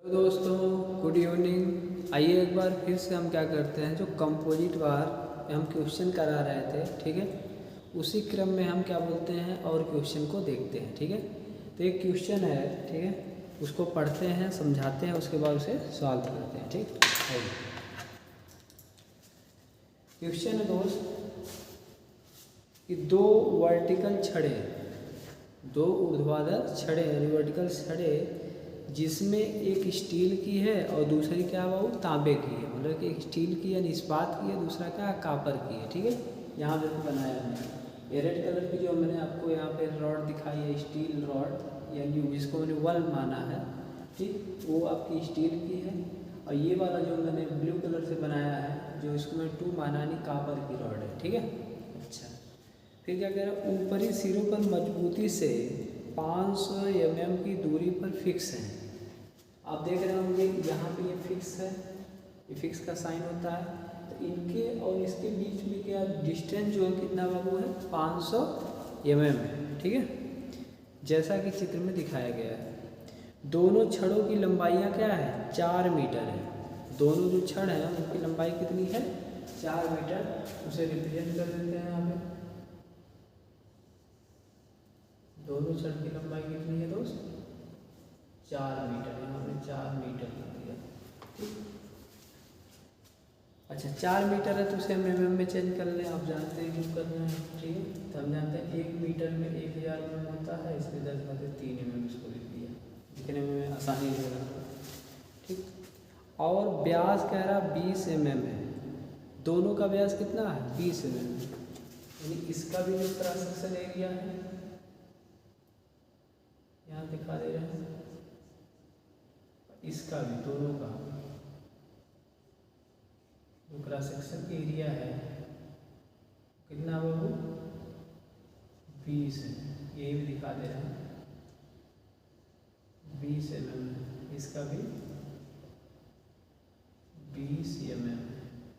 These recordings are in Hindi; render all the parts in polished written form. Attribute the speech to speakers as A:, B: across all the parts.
A: तो दोस्तों गुड इवनिंग। आइए एक बार फिर से हम क्या करते हैं, जो कंपोजिट बार में हम क्वेश्चन करा रहे थे, ठीक है, उसी क्रम में हम क्या बोलते हैं और क्वेश्चन को देखते हैं। ठीक है, तो एक क्वेश्चन है, ठीक है, उसको पढ़ते हैं, समझाते हैं, उसके बाद उसे सॉल्व करते हैं। ठीक है, क्वेश्चन है दोस्त कि दो वर्टिकल छड़े, दो ऊर्ध्वाधर छड़े यानी वर्टिकल छड़े, जिसमें एक स्टील की है और दूसरी क्या है वो तांबे की है। मतलब कि एक स्टील की यानी इस्पात की है, दूसरा क्या है कापर की है। ठीक है, यहाँ पे बनाया है ये रेड कलर की जो मैंने आपको यहाँ पे रॉड दिखाई है, स्टील रॉड यानी जिसको मैंने वल माना है, ठीक, वो आपकी स्टील की है। और ये वाला जो मैंने ब्लू कलर से बनाया है, जो इसको मैं 2 माना यानी कापर की रॉड है। ठीक है, अच्छा, फिर क्या कह रहा है, ऊपरी सिरों पर मजबूती से 500 mm की दूरी पर फिक्स है। आप देख रहे होंगे यहाँ पे ये फिक्स है, ये फिक्स का साइन होता है। तो इनके और इसके बीच में क्या डिस्टेंस जो है कितना बाबू है, 500 mm है। ठीक है, जैसा कि चित्र में दिखाया गया है। दोनों छड़ों की लंबाइयाँ क्या है, 4 मीटर है। दोनों जो छड़ हैं उनकी लंबाई कितनी है, 4 मीटर। उसे रिप्रेजेंट कर देते हैं यहाँ पे। दोनों छड़ की लंबाई कितनी है दोस्त, 4 मीटर। यहाँ पे 4 मीटर लिख दिया। ठीक, अच्छा 4 मीटर है तो उसे हम mm में चेंज कर लें। आप जानते हैं क्यों करना है, ठीक है, तो हम जानते हैं 1 मीटर में 1000 mm होता है, इसलिए 10/3 mm इसको लिख दिया, लिखने में आसानी होगा। ठीक, और व्यास कह रहा 20 mm है। दोनों का व्यास कितना है, 20 mm, यानी इसका भी जो क्रॉस सेक्शन एरिया है यहाँ दिखा दे रहे हैं, इसका भी, दोनों का जो क्रॉस सेक्शन एरिया है कितना बाबू, 20 है। यही भी दिखा दे रहे हैं 20 mm, इसका भी 20 mm।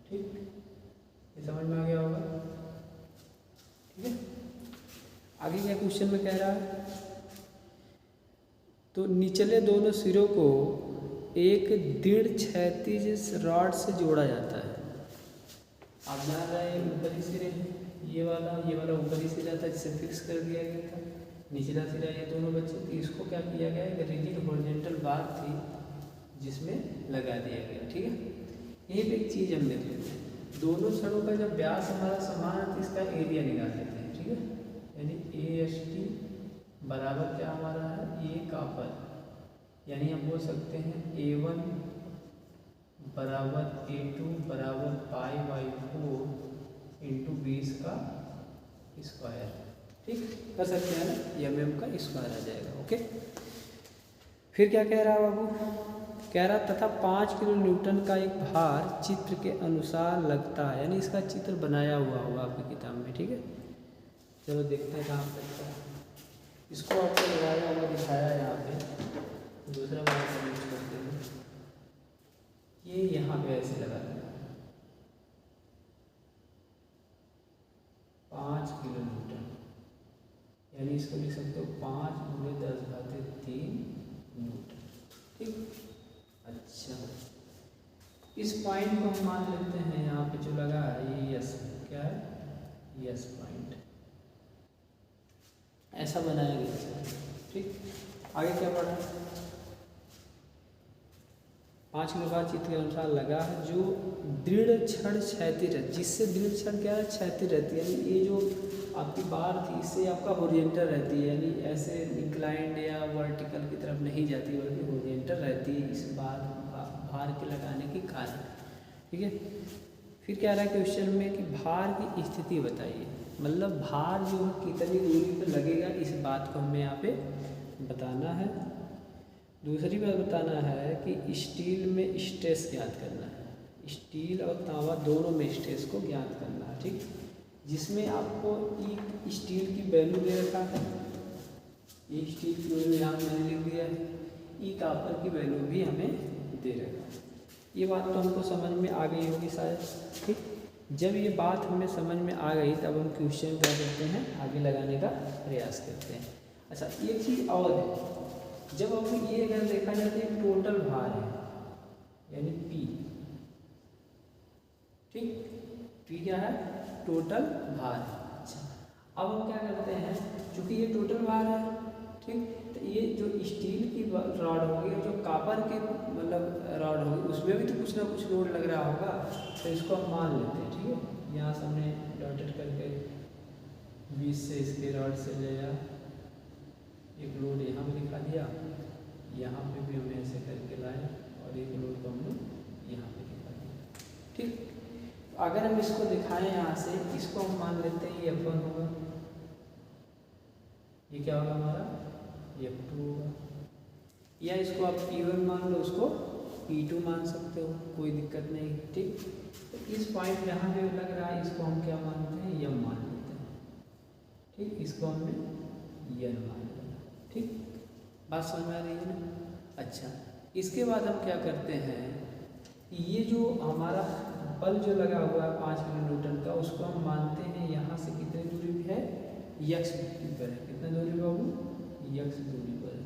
A: ठीक, ये समझ में आ गया होगा। ठीक है, आगे क्या क्वेश्चन में कह रहा है, तो निचले दोनों सिरों को एक दृढ़ क्षैतिज रॉड से जोड़ा जाता है। आप जान रहे हैं ऊपरी सिरे, ये वाला ऊपरी सिरा था जिसे फिक्स कर दिया गया था, निचला सिरा ये दोनों बच्चे थे। इसको क्या किया गया, एक रिजिड हॉरिजॉन्टल बार थी जिसमें लगा दिया गया। ठीक है, यहीं पे एक चीज़ हम देख लेते हैं, दोनों छड़ों का जब व्यास हमारा समान है तो इसका एरिया निकाल लेते हैं। ठीक है, यानी AST बराबर क्या हमारा है, ये कापर, यानी हम बोल सकते हैं A1 बराबर A2 बराबर π/4 इंटू 20 का स्क्वायर। ठीक, कर सकते हैं ना, mm का स्क्वायर आ जाएगा। ओके, फिर क्या कह रहा है बाबू, कह रहा तथा 5 किलो न्यूटन का एक भार चित्र के अनुसार लगता है, यानी इसका चित्र बनाया हुआ होगा आपकी किताब में। ठीक है, चलो देखते हैं कहाँ लगता है। इसको आपको लगाया हुआ दिखाया है यहाँ पे, दूसरा वाला यूज करते हैं, ये यहाँ पे ऐसे लगा देना 5 किलो न्यूटन, यानी इसको लिख सकते हो 5 × 10⁻³ न्यूटन। ठीक, अच्छा, इस पॉइंट को हम मान लेते हैं यहाँ पे जो लगा है ये यस, क्या है, यस पॉइंट, ऐसा बनाया गया। ठीक, आगे क्या पढ़ा, 5 किलो का चित्र के अनुसार लगा है, जो दृढ़ छड़ क्षैतिज है, जिससे दृढ़ छड़ क्या है, क्षैतिज रहती है, यानी ये जो आपकी बार थी इससे आपका होरिजेंटल रहती है, यानी ऐसे इंक्लाइंड या वर्टिकल की तरफ नहीं जाती बल्कि होरिजेंटल रहती है इस भार के लगाने के कारण। ठीक है, फिर क्या रहा है क्वेश्चन में कि भार की स्थिति बताइए, मतलब भार जो है कितनी दूरी पर लगेगा, इस बात को हमें यहाँ पे बताना है। दूसरी बात बताना है कि स्टील में स्ट्रेस ज्ञात करना है, स्टील और तांबा दोनों में स्ट्रेस को ज्ञात करना है। ठीक, जिसमें आपको एक स्टील की वैल्यू दे रखा है, ये स्टील की वैल्यू यहाँ मैंने लिख दिया है, ई कापर की वैल्यू भी हमें दे रखा है। ये बात तो हमको समझ में आ गई होगी शायद। ठीक, जब ये बात हमें समझ में आ गई तब हम क्वेश्चन क्या करते हैं, आगे लगाने का प्रयास करते हैं। अच्छा, एक चीज़ और है, जब अब ये अगर देखा जाए तो एक टोटल भार है यानी P, ठीक, P क्या है, टोटल भार है। अच्छा, अब हम क्या करते हैं, चूंकि ये टोटल भार है, ठीक, तो ये जो स्टील की रॉड होगी, जो कॉपर के मतलब रॉड होगी, उसमें भी तो कुछ ना कुछ लोड लग रहा होगा, तो इसको हम मान लेते हैं, ठीक है। यहाँ से हमने डॉटेड करके 20 से इसके रॉड से लिया, एक लोड यहाँ पे दिखा दिया, यहाँ पे भी हमने ऐसे करके लाए और एक लोड को हमने यहाँ पे दिखा दिया, ठीक। अगर हम इसको दिखाएं यहाँ से, इसको हम मान लेते हैं ये F1 होगा, ये क्या होगा हमारा F2 होगा, या इसको आप P1 मान लो, उसको P2 मान सकते हो, कोई दिक्कत नहीं, ठीक। तो इस पॉइंट जहाँ पे लग रहा है इसको हम क्या मानते हैं, यम मान लेते हैं, ठीक, इसको हमने यन मान लिया, ठीक, बात समझ में आ रही है ना। अच्छा, इसके बाद हम क्या करते हैं, ये जो हमारा बल जो लगा हुआ है 5 किलोन्यूटन का, उसको हम मानते हैं यहाँ से कितनी दूरी पे है, यक्स दूरी पर है, कितना दूरी बाबू, यक्स दूरी पर है,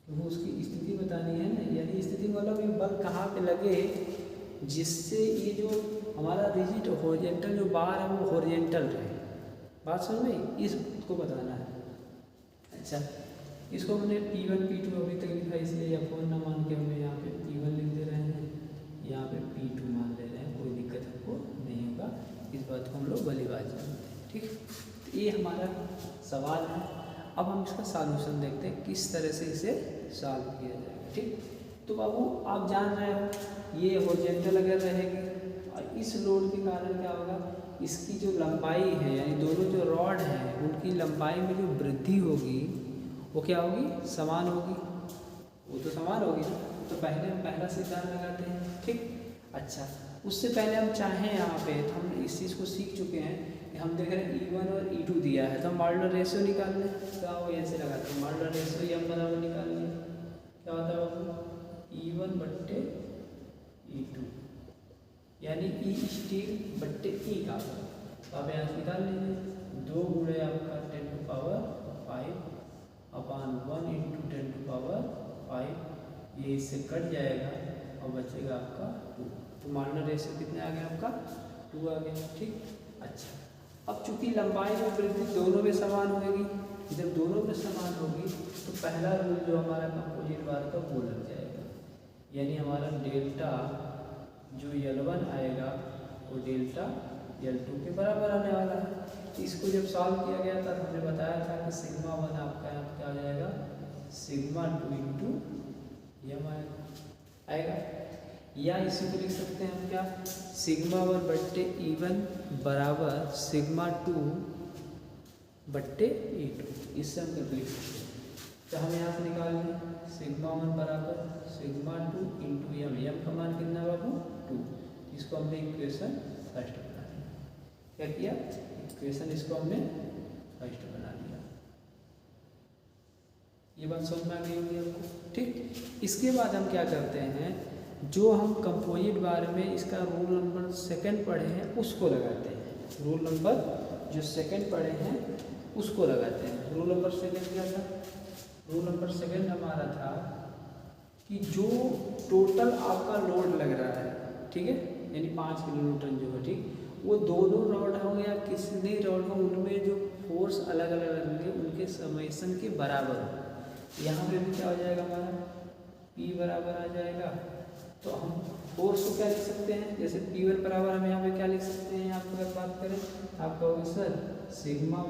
A: क्योंकि उसकी स्थिति बतानी है ना, यानी स्थिति मतलब ये बल कहाँ पे लगे जिससे ये जो हमारा रिजिड हॉरिजॉन्टल जो बार है वो हॉरिजॉन्टल रहे, बात समझ में, इसको बताना है। अच्छा, इसको हमने P1 P2 अभी तक लिखा, इसलिए F1 ना मान के हमें यहाँ पे P1 लिख दे रहे हैं, यहाँ पे P2 मान ले रहे हैं, कोई दिक्कत हमको नहीं होगा, इस बात को हम लोग भली बात जानते हैं, ठीक। तो ये हमारा सवाल है। अब हम इसका सॉल्यूशन देखते हैं किस तरह से इसे सॉल्व किया जाएगा, ठीक। तो बाबू आप जान रहे हो ये हॉरिजॉन्टल अगर रहेगी और इस लोड के कारण क्या होगा, इसकी जो लंबाई है यानी दोनों जो रॉड हैं उनकी लंबाई में जो वृद्धि होगी वो क्या होगी, समान होगी, वो तो समान होगी ना। तो पहले हम पहला सिद्धांत लगाते हैं, ठीक। अच्छा, उससे पहले हम चाहें यहाँ पे, तो हम इस चीज़ को सीख चुके हैं कि हम देख रहे हैं E1 और E2 दिया है, तो हम मॉडुलर रेशियो निकाल लें, तो वो ऐसे लगाते हैं, मॉडुलर रेशियो M बराबर निकाल लिया, क्या होता है बाबू, E1 बट्टे E2 यानी E स्टील बट्टे E का, तो आप यहाँ निकाल लीजिए, 2 गुणे आपका 10⁵ अपान 1 × 10⁵, ये इससे कट जाएगा और बचेगा आपका 2, तो मॉडुलर रेशियो कितने आ गया आपका, 2 आ गया, ठीक। अच्छा, अब चूंकि लंबाई में वृद्धि दोनों में समान होगी, जब दोनों में समान होगी तो पहला रूल जो हमारा कंपोजिट बार का वो लग जाएगा, यानी हमारा डेल्टा जो L1 आएगा वो डेल्टा L2 के बराबर आने वाला है। इसको जब सॉल्व किया गया था तो हमने बताया था कि σ1 आपका यहाँ क्या हो जाएगा, σ2 × M आएगा, या इसी को लिख सकते हैं हम क्या, σ1 बट्टे E1 बराबर σ2 बट्टे E2, इससे हम लिख सकते हैं। तो हम यहाँ से निकाल लें σ1 बराबर σ2 × M का मान कितना बाबू, 2, इसको हमने इक्वेशन फर्स्ट बना दिया, क्या किया, इक्वेशन इसको हमने फर्स्ट बना दिया। ये बात समझ में आ गई होगी आपको, ठीक। इसके बाद हम क्या करते हैं, जो हम कंपोजिट बार में इसका रूल नंबर 2 पढ़े हैं उसको लगाते हैं, रूल नंबर जो 2 पढ़े हैं उसको लगाते हैं। रूल नंबर 2 क्या था, रूल नंबर 2 हमारा था कि जो टोटल आपका लोड लग रहा है, ठीक है, यानी 5 किलोन्यूटन जो है, ठीक, वो दोनों रॉड हो या किसी रॉड हो, उनमें जो फोर्स अलग अलग लगेंगे उनके समेशन के बराबर हो। यहाँ पे भी क्या हो जाएगा हमारा, P बराबर आ जाएगा, तो हम फोर्स को क्या लिख सकते हैं, जैसे P1 बराबर हम यहाँ पे क्या लिख सकते हैं, आप अगर बात करें आप कहोगे सर σ1 ×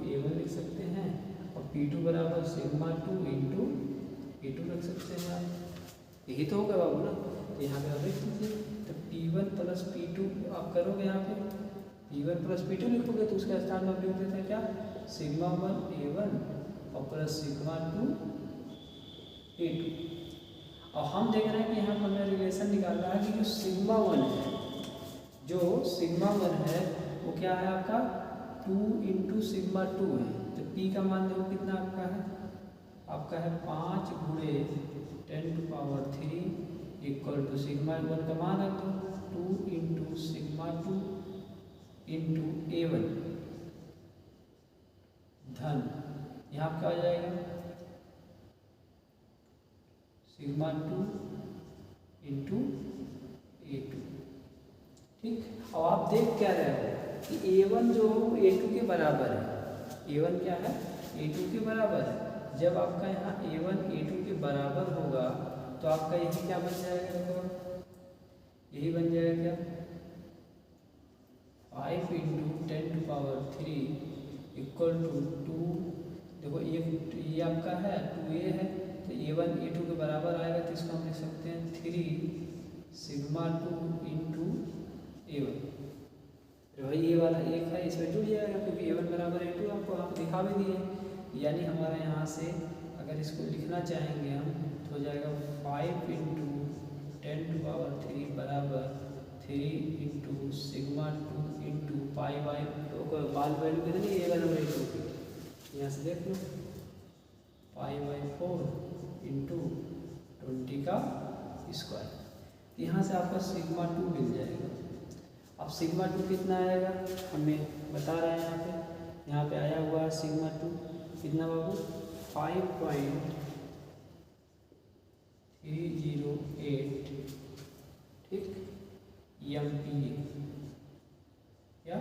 A: A1 लिख सकते हैं, और P2 बराबर σ2 × A2 रख सकते हैं आप, यही तो होगा बाबू ना। तो यहाँ पे आप लिख दीजिए, तो P1 + P2 आप करोगे, यहाँ पे P1 + P2 लिखोगे तो उसके स्थान में आप लिख देते हैं क्या, σ1 A1 और प्लस σ2 A2। और हम देख रहे हैं कि यहाँ पर हमें रिलेशन निकालना है कि जो σ1 है, जो σ1 है वो क्या है आपका 2 × σ2 है, तो P का मान देखो कितना आपका है, आपका है 5 × 10⁻³ = σ1 का मान रख दो 2 × σ2 × A1 धन, यहाँ क्या हो जाएगा सिग्मा 2 इंटू A2। ठीक, अब आप देख क्या रहे हो कि A1 जो A2 के बराबर है। A1 क्या है? A2 के बराबर है। जब आपका यहाँ A1 A2 के बराबर होगा तो आपका यही क्या बन जाएगा? देखो यही बन जाएगा क्या? 5 इंटू 10⁻³ इक्वल टू 2। देखो ये आपका है 2A है, तो A1 A2 के बराबर आएगा, तो इसको हम लिख सकते हैं 3 सिग्मा 2 इंटू A1। भाई ये वाला एक है, इसमें जुड़ जाएगा क्योंकि A1 बराबर A2 आपको आप दिखा भी दिए। यानी हमारा यहाँ से अगर इसको लिखना चाहेंगे हम तो हो जाएगा 5 इंटू 10⁻³ बराबर 3 into sigma 2 into pi by बाल वैल्यू कितनी A1 और A2 की, यहाँ से देख लो π/4 इंटू 20 का स्क्वायर। यहाँ से आपका सिग्मा 2 मिल जाएगा। अब सिग्मा 2 कितना आएगा हमें बता रहे हैं यहाँ पे आया हुआ है सिग्मा 2 कितना बाबू? 5.308 ठीक MPa या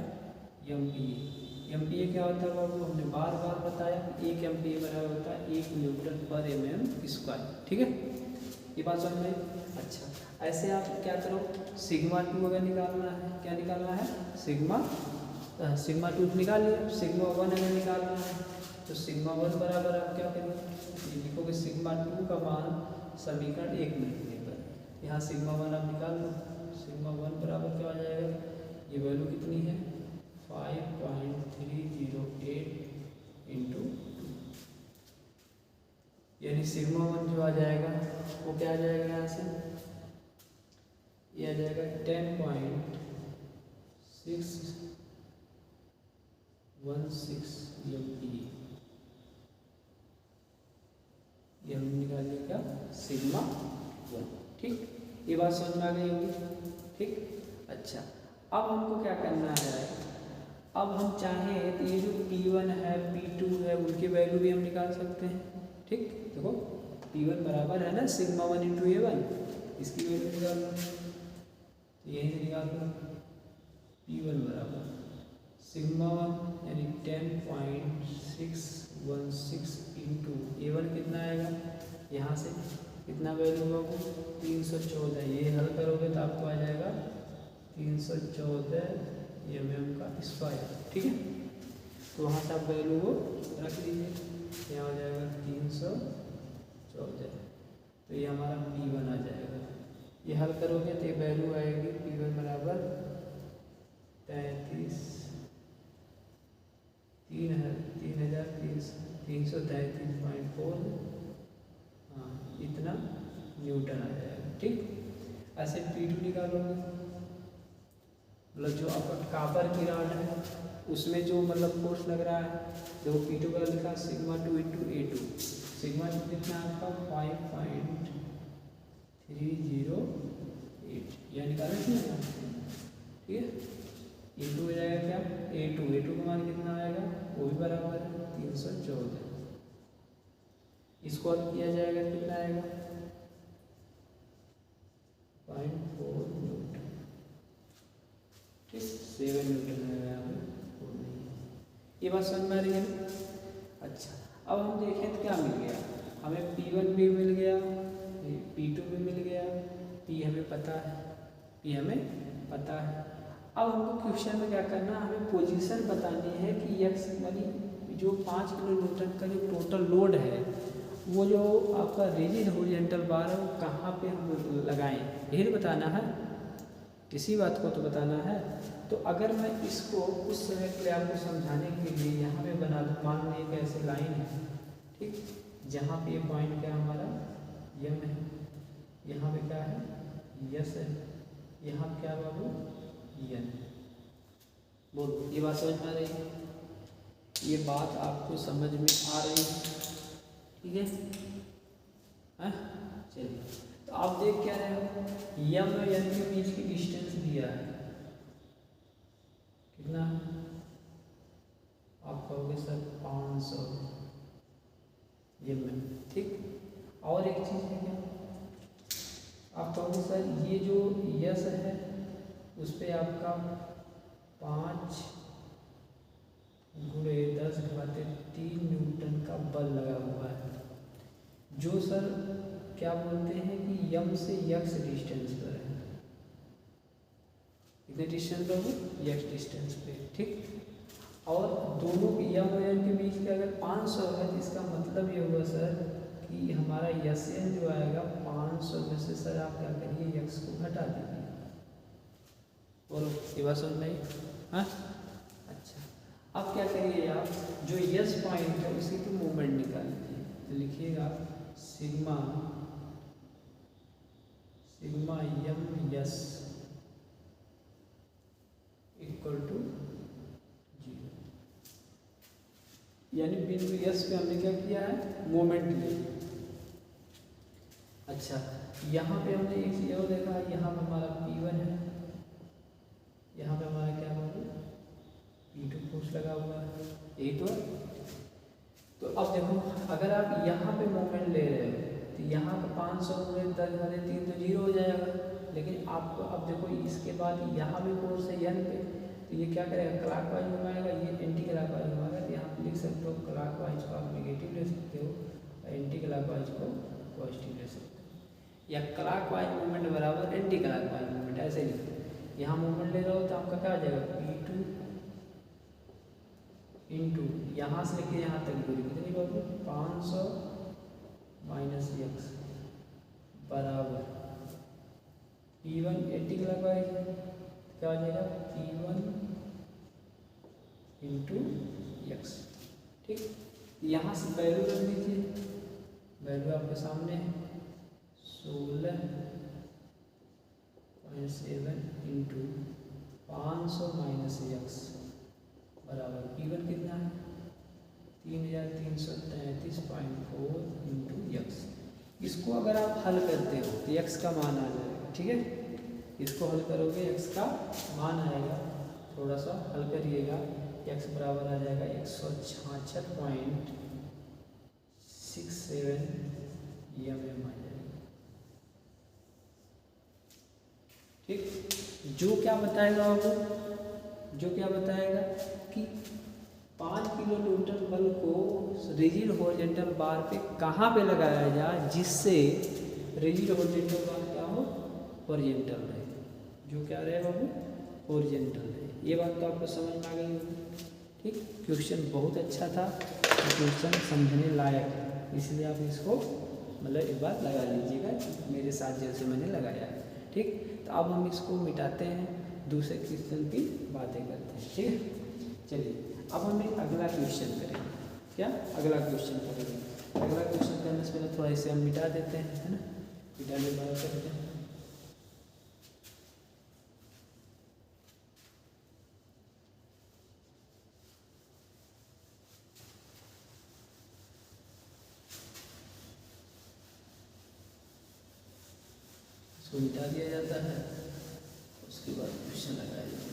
A: MPa क्या होता है बाबू? हमने बार बार बताया कि 1 MPa बराबर होता है 1 न्यूटन पर mm²। ठीक है, ये बात समझ में? अच्छा, ऐसे आप क्या करो, सिग्मा 2 अगर निकालना है, क्या निकालना है? सिग्मा 2 निकाल लिया। सिग्मा 1 अगर निकालना है तो सिग्मा 1 बराबर आप क्या करोगे? लिखोगे सिग्मा 2 का मान समीकरण 1 में लिखने पर यहाँ सिग्मा 1 आप निकाल लो। सिग्मा 1 बराबर क्या हो जाएगा? ये वैल्यू कितनी है? 5.308 इंटू 2, यानी सिग्मा 1 जो आ जाएगा वो क्या आ जाएगा? यहाँ से ये आ जाएगा 10.616 MPa। ये हम निकाल लिया सिग्मा 1। ठीक, ये बात समझ में आ गई होगी। ठीक, अच्छा, अब हमको क्या करना है? अब हम चाहें तो ये जो P1 है P2 है उनकी वैल्यू भी हम निकाल सकते हैं। ठीक, देखो P1 बराबर है ना सिग्मा 1 इंटू A1, इसकी वैल्यू निकाल लो, तो यहीं से निकाल लो। P1 बराबर सिग्मा 1 यानी 10.616 इंटू A1 कितना आएगा? यहाँ से कितना वैल्यू होगा? 314। ये हल करोगे तो आपको आ जाएगा 314 mm²। ठीक है, तो वहाँ से आप वैल्यू को रख लीजिए, यहाँ हो जाएगा 314, तो ये हमारा P1 आ जाएगा। ये हल करोगे तो ये वैल्यू आएगी P1 बराबर 333.4 इतना न्यूटन आ जाएगा। ठीक, ऐसे P2 निकालोगे, मतलब जो आपका कापर की रॉड है उसमें जो मतलब फोर्स लग रहा है, देखो P2 का लिखा सिग्मा 2 इंटू A2। सिग्मा कितना आपका 5.308, यह निकालना चाहिए। ठीक है, A2 हो जाएगा क्या? A2 का मान कितना आएगा? वो भी बराबर है 314। इसको अब किया जाएगा कितना आएगा? 0.4 न्यूटन। ठीक, 7 न्यूटन आएगा यहाँ पे, ये बात समझ में आ रही है? अच्छा, अब हम देखें तो क्या मिल गया हमें? P1 भी मिल गया, P2 भी मिल गया, P हमें पता है, अब हमको क्वेश्चन में क्या करना है? हमें पोजीशन बतानी है कि x वाली जो 5 किलो न्यूटन का जो टोटल लोड है वो जो आपका रिजिड हॉरिजॉन्टल बार है वो कहाँ पे हम लगाएं, यही बताना है। इसी बात को तो बताना है। तो अगर मैं इसको उस समय के लिए आपको समझाने के लिए यहाँ पे बना दूँ, मान लो एक ऐसे लाइन है, ठीक, जहाँ पे ये पॉइंट क्या हमारा यम है, यहाँ पे क्या है यस है, यहाँ क्या बाबू यन। बोलो, ये बात समझ में आ रही है? ये बात आपको समझ में आ रही है? ठीक है, चलिए, तो आप देख क्या रहे हो? यम और यन के बीच की डिस्टेंस दिया है कितना? आप कहोगे सर 500 यम। ठीक, और एक चीज़ है क्या? आप कहोगे सर ये जो यस है उस पर आपका 5 गुणे 10⁻³ न्यूटन का बल लगा हुआ है, जो सर क्या बोलते हैं कि यम से यक्स डिस्टेंस पर है। कितने डिस्टेंस पर हो? यक्स डिस्टेंस पे, ठीक। और दोनों यम और एन के बीच का अगर 500 है तो इसका मतलब ये होगा सर कि हमारा यस एन जो आएगा 500 में से सर आप क्या करिए यक्स को घटा दीजिए। बोलो ये बात समझ में आई? हाँ अच्छा, अब क्या करिए आप जो यस पॉइंट है उसी की मूवमेंट निकाल लीजिए। तो लिखिएगा सिग्मा यम यस इक्वल टू 0, यानी बिंदु यस पे हमने क्या किया है? मोमेंट लिया। अच्छा, यहाँ पे हमने एक चीज और देखा, यहाँ पे हमारा P1 है, यहाँ पे हमारा क्या होगा? P2 फोर्स लगा हुआ है, एक तो अब देखो अगर आप यहाँ पे मोमेंट ले रहे हो तो यहाँ का 500 गुणे 10⁻³ तो 0 हो जाएगा, लेकिन आपको अब देखो इसके बाद यहाँ भी फोर्स है n पे, तो ये क्या करेगा? क्लॉकवाइज घुमाएगा, ये एंटी क्लॉकवाइज घुमाएगा। तो यहाँ पे लिख सकते हो क्लॉकवाइज को आप नेगेटिव ले सकते हो और एंटी क्लॉकवाइज को पॉजिटिव ले सकते हो, या क्लॉकवाइज मूवमेंट बराबर एंटी क्लॉकवाइज मूवमेंट, ऐसे लिखो। यहाँ मूवमेंट ले रहे हो तो आपका क्या आ जाएगा? P2 इंटू यहाँ से लेके यहाँ तक दूरी कितनी होगी? 500 माइनस यक्स बराबर P1 एंटी क्लॉकवाइज क्या हो जाएगा? P1 इंटू यक्स, ठीक। यहाँ से वैल्यू रख दीजिए, वैल्यू आपके सामने है 16.7 इंटू 500 माइनस यक्स बराबर P1 कितना है? 3333.4 इंटू यक्स। इसको अगर आप हल करते हो तो यक्स का मान आ जाएगा, ठीक है। इसको हल करोगे यक्स का मान आएगा, थोड़ा सा हल करिएगा, यक्स बराबर आ जाएगा 166.67 mm आ जाएगा, ठीक। जो क्या बताएगा वो, जो क्या बताएगा कि 5 किलो न्यूटन बल को रिजिड हॉरिजॉन्टल बार पे कहाँ पे लगाया जाए जिससे रिजिड हॉरिजॉन्टल बार क्या हो? हॉरिजॉन्टल रहे, जो क्या रहेगा वो हॉरिजॉन्टल रहे। ये बात तो आपको समझ में आ गई होगी, ठीक। क्वेश्चन बहुत अच्छा था, क्वेश्चन समझने लायक है, इसलिए आप इसको मतलब एक बार लगा लीजिएगा मेरे साथ जैसे मैंने लगाया है, ठीक। तो अब हम इसको मिटाते हैं, दूसरे क्वेश्चन की बातें करते हैं, ठीक है। चलिए अब हम एक अगला क्वेश्चन करेंगे। क्या अगला क्वेश्चन करेंगे? अगला क्वेश्चन करने से पहले थोड़ा इसे हम मिटा देते हैं, है ना, मिटाने बात करते हैं। इसको मिटा दिया जाता है, उसके बाद क्वेश्चन लगाया जाता है।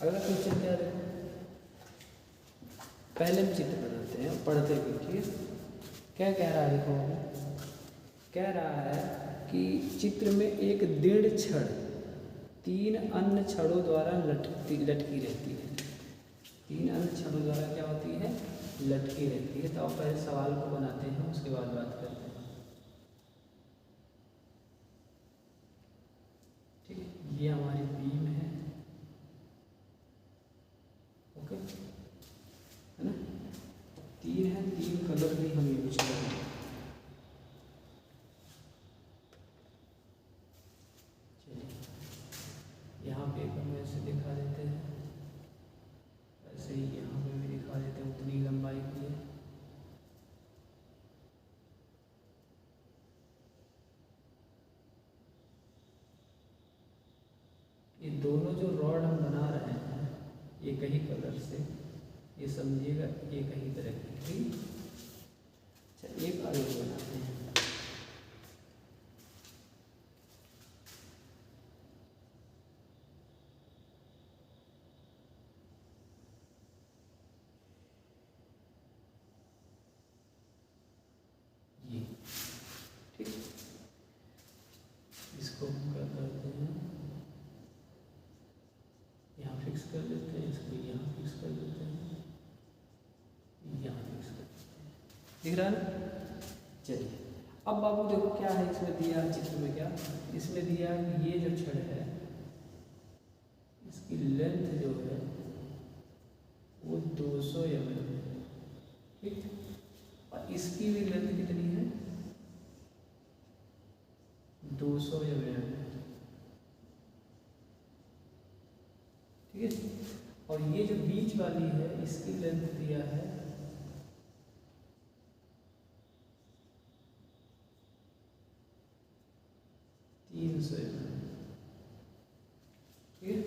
A: अगला क्वेश्चन क्या है? पहले हम चित्र बनाते हैं, पढ़ते हुए, ठीक है। क्या कह रहा है? देखो कह रहा है कि चित्र में एक दृढ़ छड़ 3 अन्य छड़ों द्वारा लटकी रहती है। 3 अन्य छड़ों द्वारा क्या होती है? लटकी रहती है। तो आप पहले सवाल को बनाते हैं, उसके बाद बात करते हैं, ठीक है। ये हमारी बीम है, ओके, है ना। 3 है, 3 कलर भी हम यूज करेंगे। चलिए यहाँ पे हम ऐसे दिखा देते हैं, ऐसे ही यहाँ पे भी दिखा देते हैं, उतनी लंबाई की है। ये दोनों जो रॉड हम बना रहे हैं ये कहीं ही कलर से, ये समझिएगा एक ही तरह की। ठीक, अच्छा एक और बनाते हैं। ये ठीक, इसको हम क्या करते हैं, यहाँ फिक्स कर देते हैं, इसको यहाँ फिक्स कर देते हैं, यहाँ फिक्स कर देते हैं। दिख रहा है ना? चलिए अब बाबू देखो क्या है इसमें दिया, चित्र में क्या इसमें दिया, ये जो छड़ है इसकी लेंथ जो है वो 200 mm है। ठीक, और इसकी भी लेंथ कितनी है, 200 mm। ठीक है, और ये जो बीच वाली है इसकी लेंथ दिया है 300 mm। ठीक है,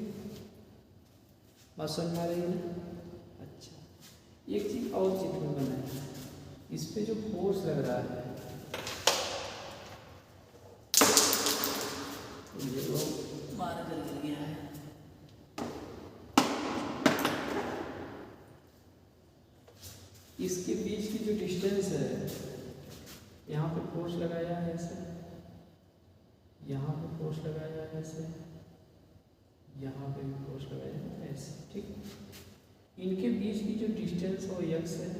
A: बात समझ में आ रही है ना? अच्छा एक चीज और चित्र में बनाए, इस पे जो फोर्स लग रहा है ये वो मार कर गिर गया है। इसके बीच की जो डिस्टेंस है, यहाँ पे फोर्स लगाया है ऐसे, यहाँ पे फोर्स लगाया है ऐसे, यहाँ पे भी फोर्स लगाया है ऐसे। ठीक, इनके बीच की जो डिस्टेंस वो x है,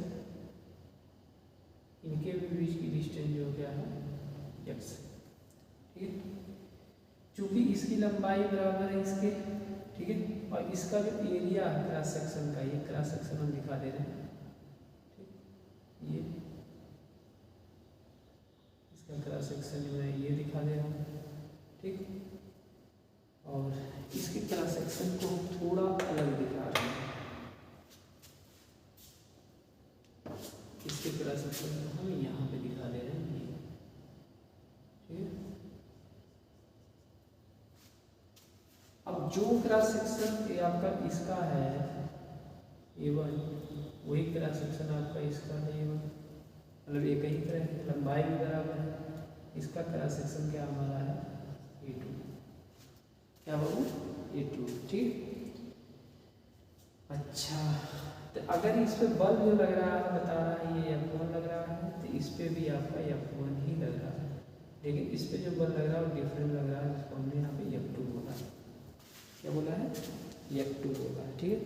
A: इनके भी बीच की डिस्टेंस जो क्या है x। ठीक है, चूंकि इसकी लंबाई बराबर है इसके, ठीक है, और इसका जो एरिया है क्रॉस सेक्शन का, ये क्रॉस सेक्शन हम दिखा दे रहे हैं। ये इसका क्रॉस सेक्शन मैं ये दिखा दे रहा हूँ। ठीक, और इसके क्रॉस सेक्शन को थोड़ा अलग दिखा रहे हैं, इसके क्रॉस सेक्शन को हम यहाँ पे दिखा दे रहे हैं ये। ठीक है, अब जो क्रॉस सेक्शन ये आपका इसका है A1, वही क्रॉस सेक्शन आपका इसका है A1, मतलब एक ही तरह की लंबाई भी बराबर है। इसका क्रॉस सेक्शन क्या हमारा है A2, क्या बाबू A2। ठीक, अच्छा तो अगर इस पे बल जो लग रहा है बता रहा है ये F1 लग रहा है, तो इस पे भी आपका F1 ही लग रहा है, लेकिन इस पे जो बल लग रहा है वो डिफरेंट लग रहा है, जिसको हमने यहाँ पे F2 बोला है। क्या बोला है, F2 बोला है। ठीक है,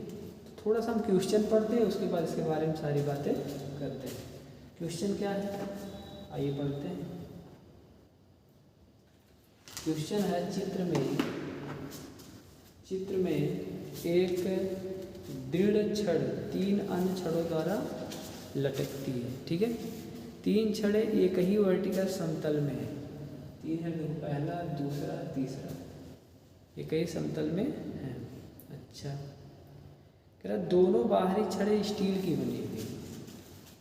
A: थोड़ा सा हम क्वेश्चन पढ़ते हैं, उसके बाद इसके बारे में सारी बातें करते हैं। क्वेश्चन क्या है, आइए पढ़ते हैं। क्वेश्चन है चित्र में एक दृढ़ छड़ 3 अन्य छड़ों द्वारा लटकती है। ठीक है, 3 छड़े एक ही वर्टिकल समतल में है, 3 है, पहला दूसरा तीसरा एक ही समतल में है। अच्छा, कह रहा दोनों बाहरी छड़े स्टील की बनी हुई,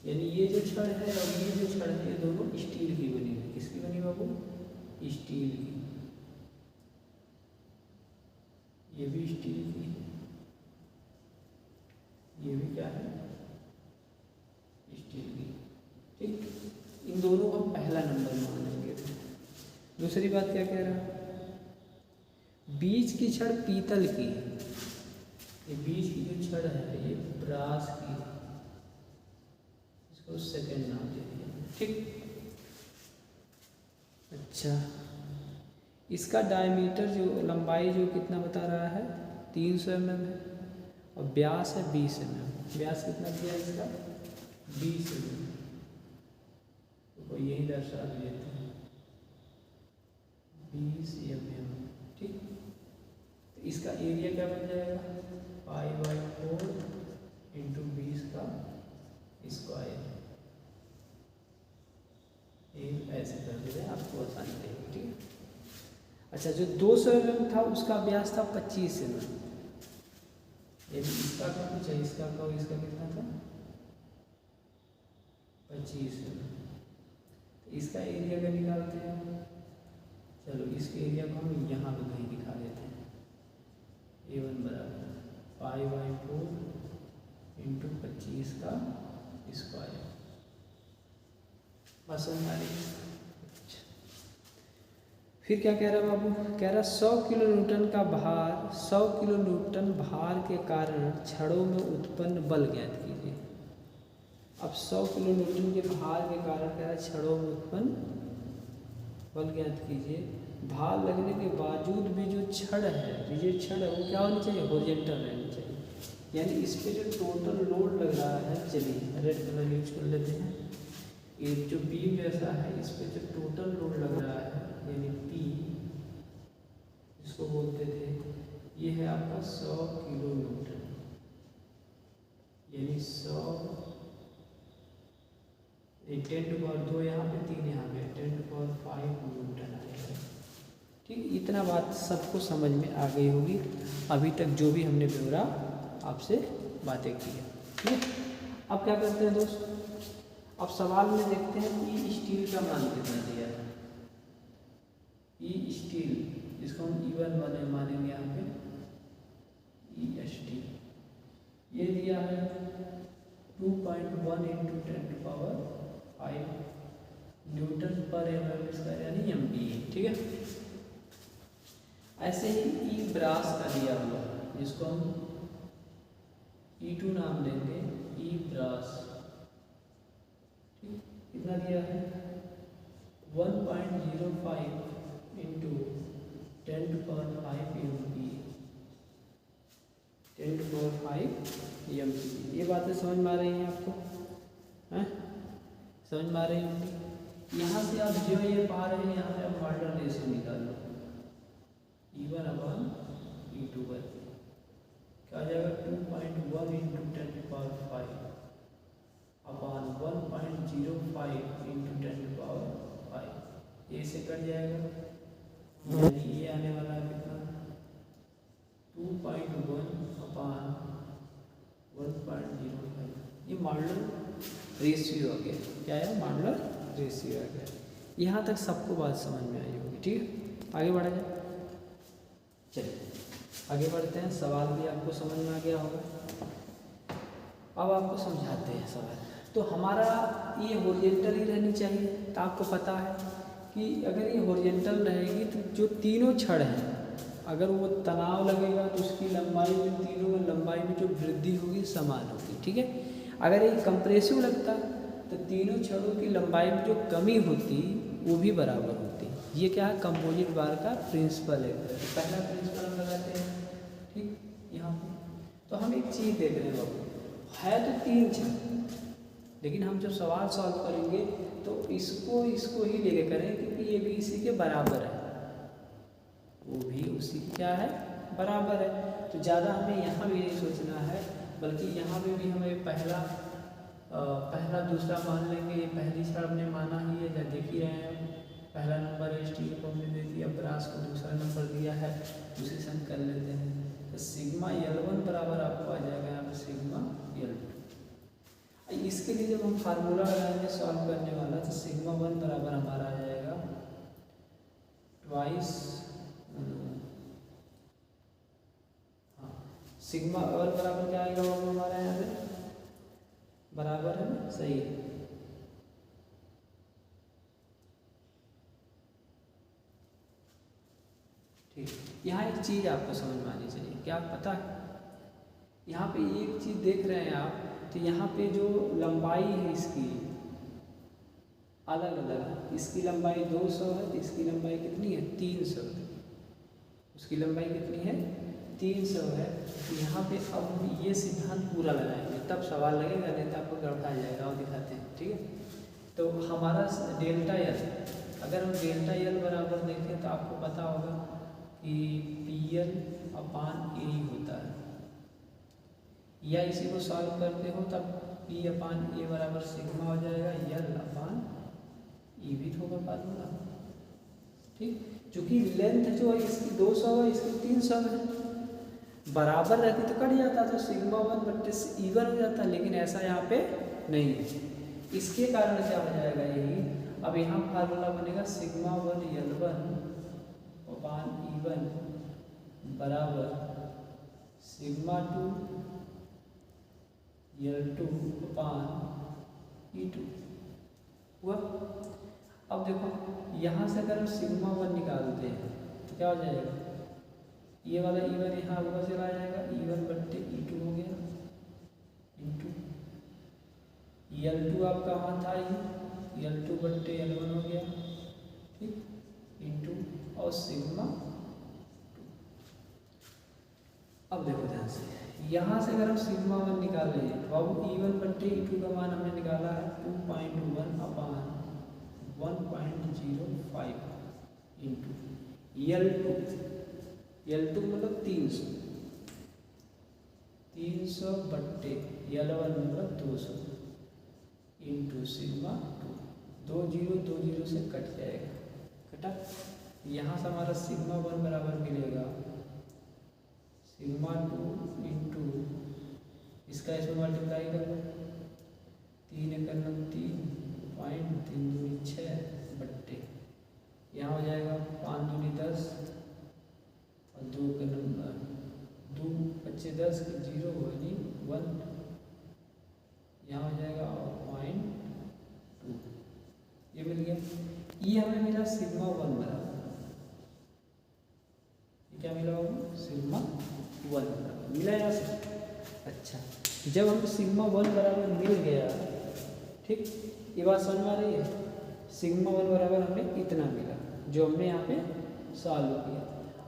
A: यानी ये जो छड़ है और ये जो छड़ है ये दोनों स्टील की बनी हुई। किसकी बनी बाबू, स्टील की। ये भी स्टील की है, ये भी क्या है स्टील की। ठीक, इन दोनों को हम पहला नंबर मानेंगे। दूसरी बात क्या कह रहा, बीच की छड़ पीतल की, ये बीच की जो छड़ है ये ब्रास की, इसको सेकंड नाम दे दिया। ठीक, अच्छा इसका डायमीटर जो लंबाई जो कितना बता रहा है 300 mm है, और व्यास है 20 mm। व्यास कितना दिया है इसका 20 mm, तो यही दर्शा देते हैं 20 mm। ठीक, तो इसका एरिया क्या बन जाएगा π/4 × 20 का स्क्वायर। ऐसे कर दे रहे हैं, आपको आसानी रहेगी। ठीक है, अच्छा जो 200 mm था उसका व्यास था 25 mm, यदि इसका का कुछ है, इसका का इसका कितना था 25 mm, तो इसका एरिया का निकालते हैं। चलो इसके एरिया को हम यहाँ पे कहीं दिखा देते हैं। A1 बराबर π/4 बात समझ आ रही है? फिर क्या कह रहा है बाबू, कह रहा 100 किलो न्यूटन का भार, 100 किलो न्यूटन भार के कारण छड़ों में उत्पन्न बल ज्ञात कीजिए। अब 100 किलो न्यूटन के भार के कारण कह रहा है छड़ों में उत्पन्न बल ज्ञात कीजिए। भार लगने के बावजूद भी जो छड़ है, रिजिड छड़ है, वो क्या होनी चाहिए, हॉरिजॉन्टल रहनी चाहिए। यानी इस पे जो टोटल लोड लग रहा है, चलिए रेड कलर यूज कर लेते हैं, ये जो बीम जैसा है इस पे जो टोटल लोड लग रहा है यानी पी इसको बोलते थे, ये है आपका 100 किलो न्यूटन, यानी 100 10⁻2 यहाँ पे 3 यहाँ पे 10⁵ न्यूटन आएगा। ठीक, इतना बात सबको समझ में आ गई होगी अभी तक जो भी हमने ब्यौरा आपसे बातें की है। ठीक है, अब क्या करते हैं दोस्त, अब सवाल में देखते हैं ई स्टील का मान कितना दिया है। ई स्टील जिसको हम E1 मानेंगे यहाँ पे, ई स्टील ये दिया है 2.1 × 10⁵ न्यूटन पर mm², यानी MPa। ठीक है, ऐसे ही ई ब्रास का दिया हुआ जिसको हम E2 नाम देंगे, ई ब्रास। ठीक, कितना दिया है 1.05 × 10⁵ MPa, 10⁵ MPa। ये बातें समझ में आ रही हैं आपको, हैं समझ में आ रही होंगी। यहाँ से आप जो ये पा रहे हैं, यहाँ से आप मॉडल रेशियो निकाल लो, E1/E2 क्या आ जाएगा 2.1 × 10⁵ अपान 1.05 × 10⁵, ये से कट जाएगा, यानी ये आने वाला है कितना 2.1 अपान 1.05। ये मॉडल रेशियो आ गया। क्या है, मॉडल रेशियो आ गया। यहाँ तक सबको बात समझ में आई होगी। ठीक है, आगे बढ़ा जाए, चलिए आगे बढ़ते हैं। सवाल भी आपको समझ में आ गया होगा, अब आपको समझाते हैं सवाल। तो हमारा ये हॉरिजॉन्टल ही रहनी चाहिए। तो आपको पता है कि अगर ये हॉरिजॉन्टल रहेगी तो जो तीनों छड़ हैं, अगर वो तनाव लगेगा तो उसकी लंबाई में, तीनों में लंबाई में जो वृद्धि होगी समान होगी। ठीक है, अगर ये कंप्रेसिव लगता तो तीनों छड़ों की लंबाई में जो कमी होती वो भी बराबर होती। ये क्या है, कंपोजिट बार का प्रिंसिपल है। तो पहला प्रिंसिपल हम लगाते हैं। ठीक, यहाँ पे तो हम एक चीज़ देख रहे हैं बाबू, है तो 3 छड़, लेकिन हम जब सवाल सॉल्व करेंगे तो इसको ही लेके करें, क्योंकि ये भी इसी के बराबर है, वो भी उसी की क्या है, बराबर है। तो ज़्यादा हमें यहाँ भी नहीं सोचना है, बल्कि यहाँ पे भी हमें पहला दूसरा मान लेंगे। ये पहली छड़ हमने माना ही है, जब देख ही रहे हैं, पहला नंबर है स्टील को हमने दे दिया, ब्रास को दूसरा नंबर दिया है, उसी से हम कर लेते हैं। तो सिग्मा L1 बराबर आपको आ जाएगा यहाँ पे सिग्मा L2। इसके लिए जब हम फार्मूला लगाएंगे सॉल्व करने वाला, तो सिग्मा 1 बराबर हमारा आ जाएगा ट्वाइस, सिग्मा 1 बराबर क्या आएगा वो हमारा यहाँ पे बराबर है ना, सही है। ठीक, यहाँ एक चीज़ आपको समझ में आनी चाहिए, क्या पता है, यहाँ पे एक चीज़ देख रहे हैं आप, तो यहाँ पे जो लंबाई है इसकी अलग अलग है। इसकी लंबाई 200 है, इसकी लंबाई कितनी है 300 है, उसकी लंबाई कितनी है 300 है। तो यहाँ पे अब ये सिद्धांत पूरा लगाएंगे तब सवाल लगेगा, नहीं तो आपको गड़बड़ा जाएगा। और दिखाते हैं, ठीक है। तो हमारा डेल्टा एल, अगर हम डेल्टा एल बराबर देखें तो आपको पता होगा कि PL/A होता है, या इसी को सॉल्व करते हो तब P/A बराबर सिग्मा हो जाएगा L/E भी होगा फार्मूला। ठीक, चूँकि लेंथ जो है इसकी 200 है, इसकी 300 है, बराबर रहती तो कट जाता, तो सिग्मा 1 बट्टे से इवन हो जाता, लेकिन ऐसा यहाँ पे नहीं है। इसके कारण क्या हो जाएगा यही, अब यहाँ फार्मूला बनेगा सिग्मा 1 L1/E1 बराबर सिग्मा 2 L2/E2। हुआ। अब देखो यहाँ से अगर हम सिग्मा वन निकालते हैं तो क्या हो जाएगा, ये वाला E1 यहाँ ऊपर चला जाएगा, E1 बट्टे E2 हो गया, इंटू L2 आपका वहाँ था ही, L2 बट्टे L1 हो गया, ठीक, इंटू और सिग्मा 2। अब देखो ध्यान से, यहाँ से अगर हम सिग्मा वन निकाल रहे हैं तो अब E1 बट्टे E2 का मान हमने निकाला है 2.1 अपान 1.05 इंटू L2 मतलब 300 बट्टे L1 मतलब 200 इंटू सिग्मा 2, 2 0 से कट जाएगा, कटा। यहाँ से हमारा सिग्मा वन बराबर मिलेगा सिग्मा 2 इंटू इसका इसमें मल्टीप्लाई कर लो, 3 × 3 2 6 बट्टे यहाँ हो जाएगा 5 दूनी 10 और 2 25 10 0 यानी 1, यहाँ हो जाएगा और 0.2, ये मिल गया। ये हमें मिला सिग्मा वन बराबर, क्या मिला होगा, सिग्मा वन बराबर मिला यहाँ से। अच्छा, जब हमें सिग्मा वन बराबर मिल गया, ठीक, ये बात समझ में आ रही है, सिग्मा वन बराबर हमें इतना मिला जो हमने यहाँ पे सॉल्व किया।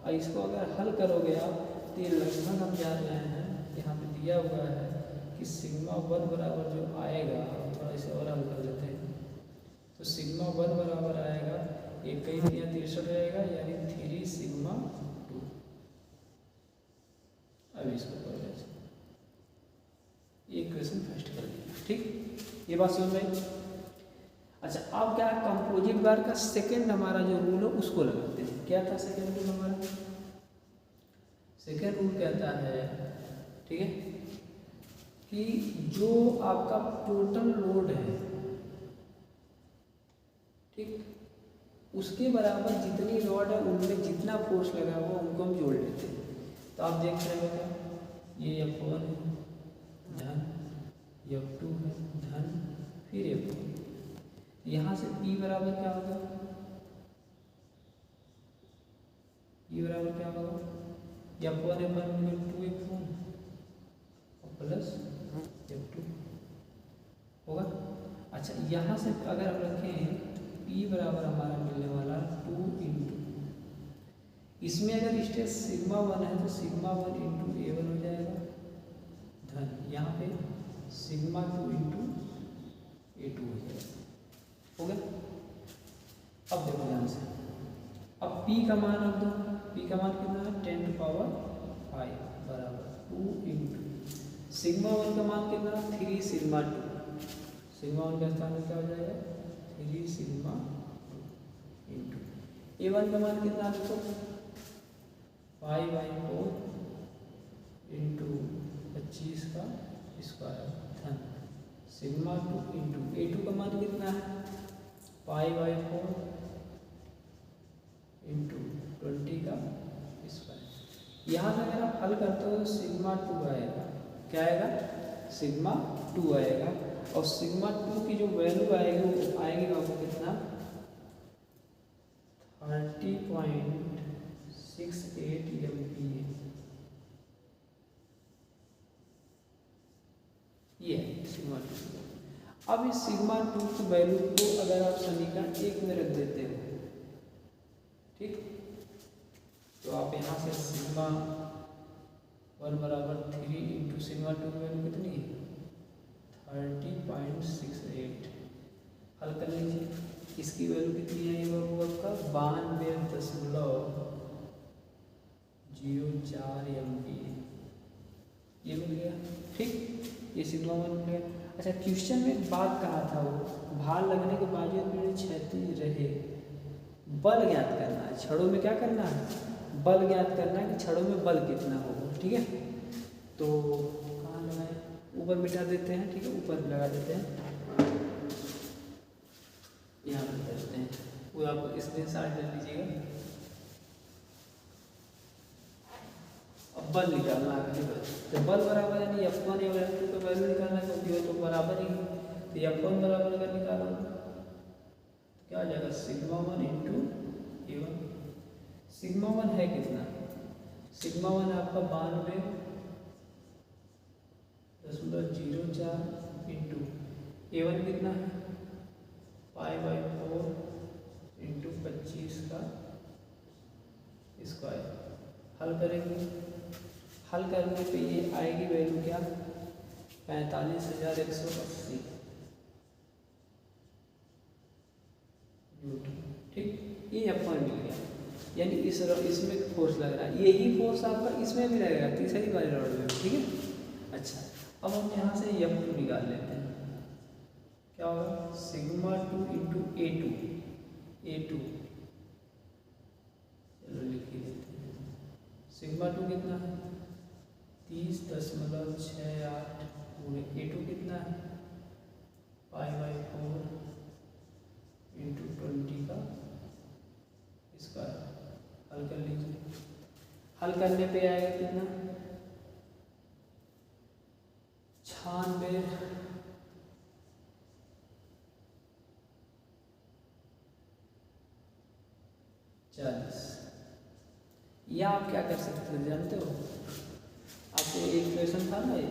A: और इसको अगर हल करोगे आप तो ये लगभग हम जान रहे हैं, यहाँ पे दिया हुआ है कि सिग्मा वन बराबर जो आएगा, थोड़ा इसे और हल कर लेते हैं, तो सिग्मा वन बराबर आएगा 1 रहेगा यानी 3 सिग्मा 2। अब इसको कर लेते हैं, ये इक्वेशन फर्स्ट कर दिया, ठीक, ये बात समझ में। अच्छा, अब क्या है, कंपोजिट बार का सेकंड हमारा जो रूल है उसको लगाते हैं। क्या था सेकंड रूल हमारा? सेकंड रूल कहता है, ठीक है, कि जो आपका टोटल लोड है, ठीक, उसके बराबर जितनी रॉड है उनमें जितना फोर्स लगा हुआ उनको हम जोड़ लेते हैं। तो आप देख रहे हो क्या, ये F1 है धन, F2 है धन, फिर F1, यहाँ से P बराबर क्या होगा, P बराबर क्या होगा, F1 2 F1 प्लस F2 होगा। अच्छा, यहाँ से अगर हम रखें P बराबर हमारा मिलने वाला 2 इंटू, इसमें अगर स्टेज सिग्मा वन है तो सिग्मा 1 इंटू A1 हो जाएगा धन, यहाँ पे सिग्मा 2 इंटू A2 हो जाएगा, हो गया। अब देखो ध्यान से, अब P का मान रख दो, P का मान कितना है 10⁵ बराबर 2 इंटू सिग्मा वन का मान कितना 3 सिग्मा 2, सिग्मा वन का स्थान क्या हो जाएगा 3 सिग्मा 2 इंटू A1 का मान कितना देखो 5/4 इंटू 25 का स्क्वायर धन सिग्मा 2 इंटू A2 का मान कितना है 5/4 इंटू 20 का स्क्वायर। यहाँ से अगर आप हल करते हो तो सिग्मा 2 आएगा, क्या आएगा, सिग्मा 2 आएगा, और सिग्मा 2 की जो वैल्यू आएगी वो आएगी आपको कितना 30.68 MPa, ये सिग्मा 2। अब इस सिग्मा 2 की वैल्यू को अगर आप समीकरण 1 में रख देते हो, ठीक, तो आप यहाँ से सिग्मा 1 बराबर 3 इंटू सिग्मा 2 की वैल्यू कितनी है 30.68, हल कर लीजिए, इसकी वैल्यू कितनी है, ये बाबू आपका 92.04 MPa, ये मिल गया, ठीक, ये सिग्मा 1 मिल गया। अच्छा, क्वेश्चन में बात कहा था वो भार लगने के बावजूद भी क्षैतिज रहे, बल ज्ञात करना है, छड़ों में क्या करना है, बल ज्ञात करना है कि छड़ों में बल कितना होगा, ठीक है। तो कहाँ लगाए, ऊपर मिटा देते हैं, ठीक है, ऊपर लगा देते हैं, यहाँ पर करते हैं, वो आप स्क्रीनशॉट ले लीजिएगा। अब बल निकालना है, तो बल बराबर यानी F1 या F2 का वैल्यू निकालना है, क्योंकि वो तो बराबर ही, तो F1 बराबर अगर निकालो क्या आ जाएगा सिग्मा 1 इंटू A1। सिग्मा 1 है कितना, सिग्मा 1 आपका 92.04 इंटू A1 कितना है π/4 इंटू 25 का स्क्वायर। हल करेंगे, हल करने पे ये आएगी वैल्यू क्या 45,180 न्यूटन। ठीक, ये अपन मिल गया, यानी इसमें फोर्स लग रहा है, यही फोर्स आपका इसमें भी लगेगा तीसरी वाली रॉड में। ठीक है, अच्छा अब हम यहाँ से F2 निकाल लेते हैं। क्या होगा सिग्मा 2 इंटू A2, चलो लिख ही देते हैं। सिग्मा 2 कितना है 30.68 गुणे A2 कितना है π/4 इंटू 20 का स्क्वायर। हल कर लीजिए, हल करने पे आएगा कितना 96 40। या आप क्या कर सकते हो जानते हो, आपको एक क्वेश्चन था ना ये,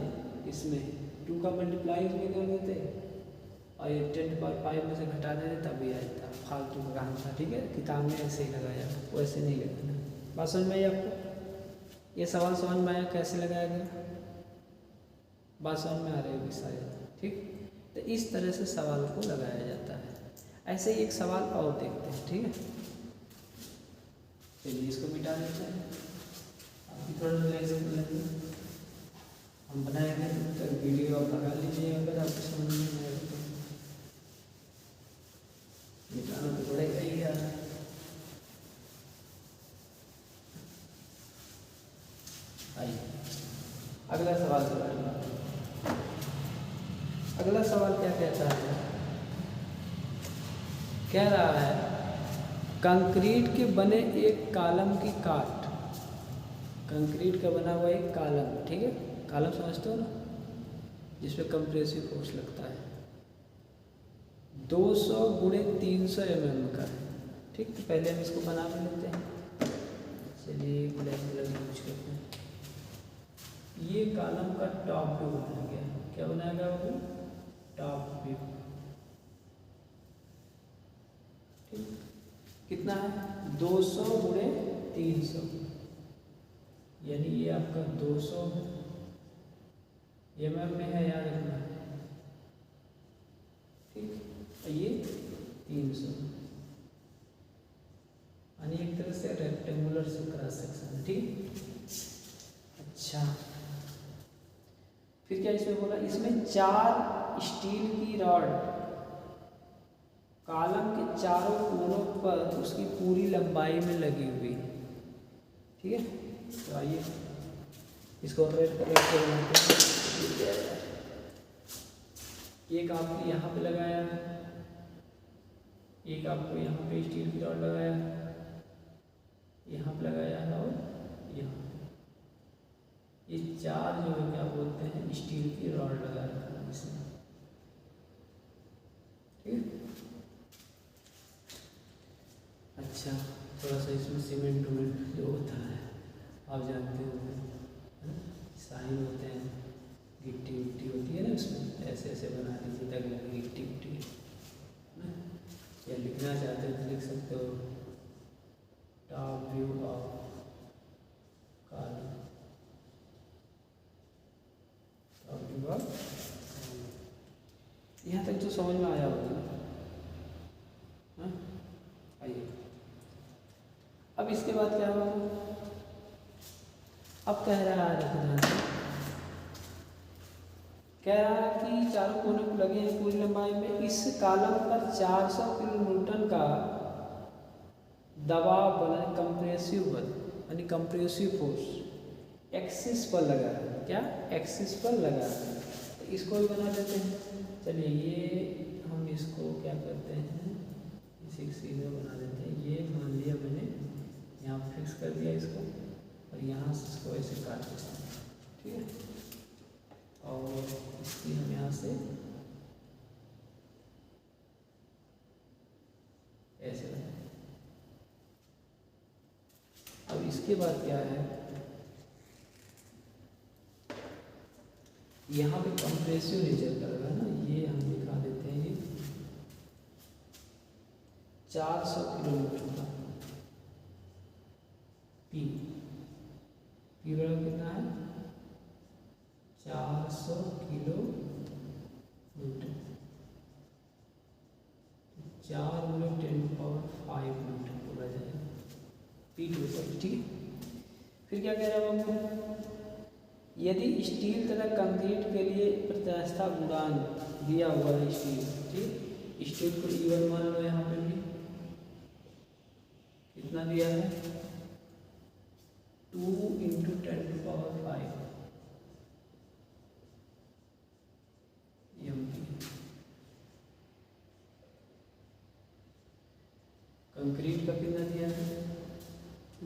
A: इसमें 2 का मल्टीप्लाई इसमें कर देते और ये 10⁵ में से घटा देते तभी आ जाता, फालतू का काम था। ठीक है, किताब में ऐसे ही लगाया, वैसे नहीं लगाना। बात समझ में आई आपको, ये सवाल समझ में आया कैसे लगाया गया, बात समझ में आ रही होगी शायद। ठीक, तो इस तरह से सवाल को लगाया जाता है। ऐसे ही एक सवाल और देखते हैं। ठीक है, चलिए इसको मिटा देते हैं, आपकी थोड़ा रिलैक्स कर लेंगे। हम बनाएंगे तो वीडियो आप लगा लीजिए, अगर आपको समझ में नहीं आए तो मिटाना तो पड़ेगा ही यार। आइए अगला सवाल करेंगे। अगला सवाल क्या कहता है, कह रहा है कंक्रीट के बने एक कॉलम की काट, कंक्रीट का बना हुआ एक कॉलम। ठीक है, कॉलम समझते हो ना, जिसमें कंप्रेसिव फोर्स लगता है, 200 गुणे 300 mm का है। ठीक, तो पहले हम इसको बना भी लेते हैं। चलिए ब्लैक कलर यूज करते हैं। ये कॉलम का टॉप व्यू बनाया गया, क्या बनाया गया वो टॉप व्यू। ठीक, कितना है 200 गुणे 300, यानी ये आपका 200 mm में है, याद रखना। ठीक, और ये 300, यानी एक तरह से रेक्टेंगुलर से क्रॉस सेक्शन। ठीक, अच्छा फिर क्या इसमें बोला, इसमें 4 स्टील की रॉड कॉलम के चारों कोनों पर उसकी पूरी लंबाई में लगी हुई। ठीक है, तो आइए इसको रेड कलर से बनाते हैं। एक आपको यहाँ पे लगाया, एक आपको यहाँ पे स्टील की रॉड लगाया, यहाँ पे लगाया है और यहाँ पे। ये 4 जो है क्या बोलते हैं स्टील की रॉड लगा रखा है इसमें। ठीक है, अच्छा थोड़ा सा इसमें सीमेंट जो होता है आप जानते हो, साइन होते हैं, गिट्टी विट्टी होती है ना उसमें, ऐसे ऐसे बना दीजिए ताकि लगे गिट्टी विट्टी है ना। या लिखना चाहते हो तो लिख सकते हो top view of column, top view of. यहाँ तक तो समझ में आया होगा ना। आइए अब इसके बाद क्या होगा, अब कह रहा है देखो, कह रहा है कि चारों कोने को लगे हैं पूरी लंबाई में, इस कॉलम पर 400 किलोन्यूटन का दबाव बना, कंप्रेसिव बल यानी कंप्रेसिव फोर्स एक्सिस पर लगा है। क्या एक्सिस पर लगा है, तो इसको भी बना देते हैं। चलिए ये हम इसको क्या करते हैं, इसी सीधे बना देते हैं। ये मान लिया मैंने यहाँ फिक्स कर दिया इसको, और यहाँ से इसको ऐसे काट देते हैं। ठीक है, और इसकी हम यहाँ से उसके बाद क्या है, यहाँ पे कंप्रेसिव नेचर का लगा ना, ये हम दिखा देते हैं, ये 400 किलोमीटर का पी बराबर कितना है 400 किलोमीटर, 4 × 10⁵ मीटर बोला जाएगा P2। ठीक है, फिर क्या कह रहा है हमको, यदि स्टील तथा कंक्रीट के लिए प्रत्यास्था गुणांक दिया हुआ है स्टील, ठीक, स्टील को E1 मान लो, यहाँ पे भी कितना दिया है 2 × 10⁵ MPa। कंक्रीट का कितना दिया है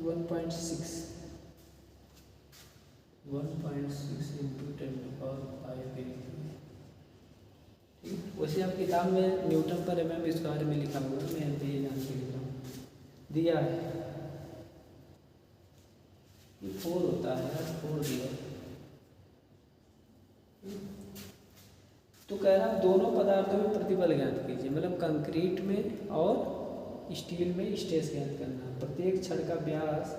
A: 1.6 × 10⁵ ठीक। वैसे आप किताब में न्यूटन पर mm² में लिखा हुआ है, मैं यहाँ पे ये जान के लिख रहा हूँ, दिया है ये 4 होता है, 4 दिया। तो कह रहा दोनों पदार्थों में प्रतिबल ज्ञात कीजिए, मतलब कंक्रीट में और स्टील में स्ट्रेस ज्ञात करना। प्रत्येक छड़ का व्यास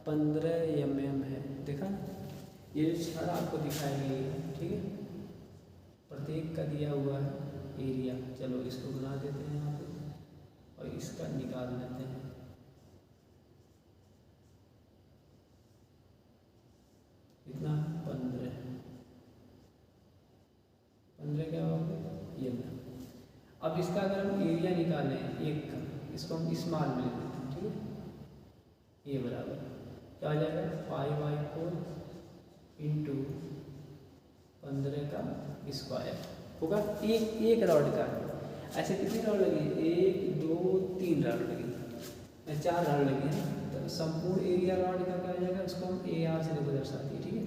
A: 15 mm है, देखा ना, ये जो छड़ आपको दिखाई गई है, ठीक है, प्रत्येक का दिया हुआ है एरिया। चलो इसको बना देते हैं यहाँ पे और इसका निकाल लेते हैं। कितना 15 क्या होगा ये ना। अब इसका अगर हम एरिया निकालें एक का, इसको हम स्मॉल में लिख देते हैं, ठीक है, ये बराबर क्या आ जाएगा 5/4 × 15 का स्क्वायर होगा। एक रॉड का ऐसे कितनी रॉड लगी, 1 2 3 रॉड लगी, 4 रॉड लगी है, तो संपूर्ण एरिया रॉड का क्या हो जाएगा, उसको हम AR से देखो दर्शाती है, ठीक है।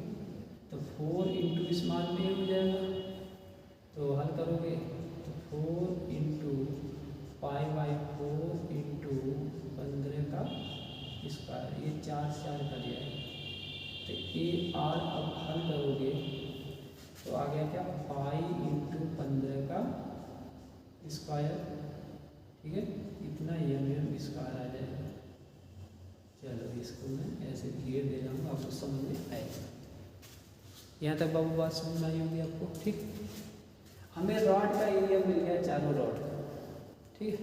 A: तो 4 × स्मॉल में हो जाएगा, तो हल करोगे तो 4 × 5/4 × 15 का स्क्वायर, ये 4 4 कर जाएगा, तो AR अब हल करोगे तो आ गया क्या 5 × 15 का स्क्वायर, ठीक है, इतना mm² आ जाएगा। चलो इसको मैं ऐसे धीरे दे रहा हूँ, आपको समझ में आएगा। यहाँ तक बाबू बात समझ में आई होगी आपको, ठीक। हमें रॉड का एरिया मिल गया चारों रॉड का, ठीक है।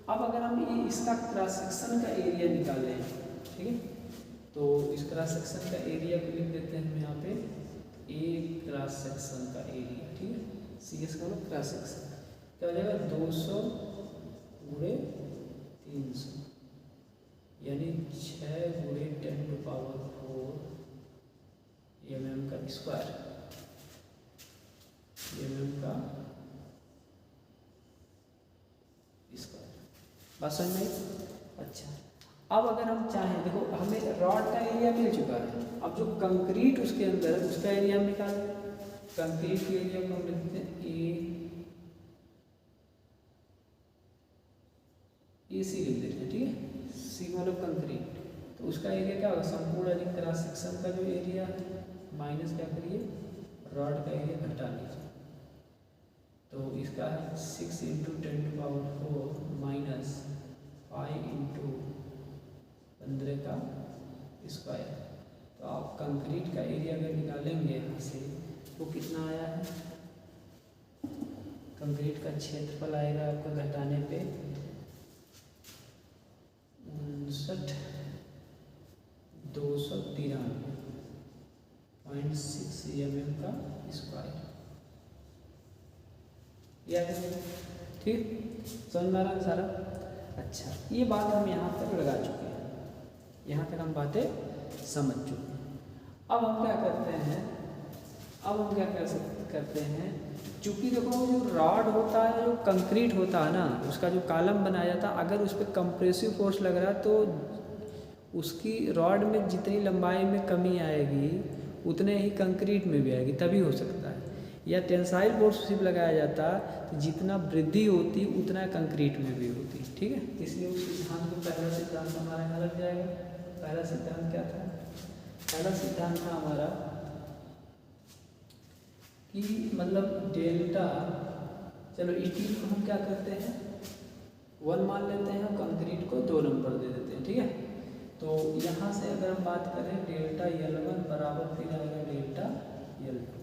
A: अब अगर हम ये इसका क्रॉस सेक्शन का एरिया निकालें, ठीक है, तो इस क्रॉस सेक्शन का एरिया को लिख देते हैं हम यहाँ पे, एक क्रॉस सेक्शन का एरिया, ठीक है, CS का मतलब क्रॉस सेक्शन क्या हो जाएगा 200 × 300 यानी 6 × 10⁴ mm का स्क्वायर, mm का स्क्वायर। बात समझ में? अच्छा, अब अगर हम चाहें, देखो हमें रॉड का एरिया मिल चुका है, अब जो कंक्रीट उसके अंदर है उसका एरिया हम निकालें। कंक्रीट के एरिया को हम लिखते हैं AC लिख देते हैं, ठीक है, C मतलब कंक्रीट, तो उसका एरिया क्या होगा, संपूर्ण अधिक क्रॉस सेक्शन का जो एरिया है माइनस क्या करिए रॉड का एरिया घटा लीजिए, तो इसका है 6 × 10⁴ माइनस 5 × 15 का स्क्वायर। तो आप कंक्रीट का एरिया अगर निकालेंगे यहाँ से तो कितना आया है, कंक्रीट का क्षेत्रफल आएगा आपका घटाने पे 59,293.6 mm का स्क्वायर। याद है, ठीक, समझ में आ रहा सारा। अच्छा, ये बात हम यहाँ तक लगा चुके हैं, यहाँ तक हम बातें समझ चुके हैं। अब हम क्या करते हैं, करते हैं, चूँकि देखो जो रॉड होता है, जो कंक्रीट होता है ना, उसका जो कॉलम बनाया जाता है, अगर उस पर कंप्रेसिव फोर्स लग रहा है तो उसकी रॉड में जितनी लंबाई में कमी आएगी उतने ही कंक्रीट में भी आएगी, तभी हो सकता है। या टेंसाइल फोर्स सिर्फ लगाया जाता तो जितना वृद्धि होती उतना कंक्रीट में भी होती, ठीक है। इसलिए उस सिद्धांत को पहला सिद्धांत हमारा यहाँ लग जाएगा, पहला सिद्धांत क्या था? पहला सिद्धांत था हमारा कि मतलब डेल्टा, चलो स्टील को हम क्या करते हैं 1 मान लेते हैं, कंक्रीट को 2 नंबर दे देते हैं, ठीक है। तो यहाँ से अगर हम बात करें डेल्टा L1 बराबर फिर आएगा डेल्टा L2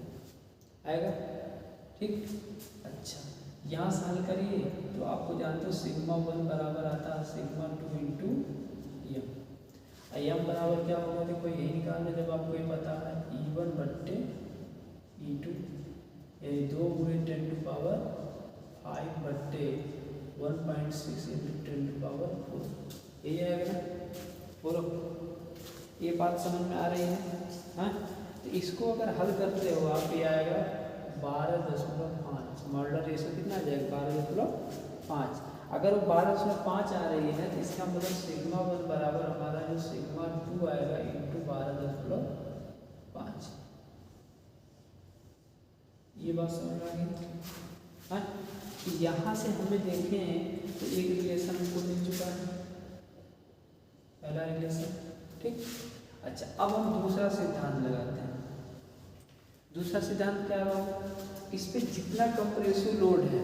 A: आएगा, ठीक। अच्छा यहाँ से हल करिए तो आपको जानते हो सिग्मा 1 बराबर आता है सिग्मा 2 इंटू एम। एम बराबर क्या होगा, देखो यही निकालना जब आपको ये पता है E1 बट्टे E2, 2 गुणे 10 टू पावर 5 बट्टे 1.6 इंटू 10 टू पावर 4, यही आएगा ना। बोलो ये बात समझ में आ रही है? हाँ, तो इसको अगर हल करते हो आप, ये आएगा 12.5, मॉडुलर रेशियो कितना आ जाएगा 12.5। अगर वो 12.5 आ रही है तो इसका मतलब सिग्मा 1 बराबर हमारा जो सिग्मा 2 आएगा इंटू 12.5। ये बात समझ में आ गई? हाँ, यहाँ से हमें देखें तो एक रिलेशन हमको मिल चुका है, पहला रिलेशन, ठीक। अच्छा अब हम दूसरा सिद्धांत लगाते हैं। दूसरा सिद्धांत क्या होगा, इस पे जितना कंप्रेसिव लोड है,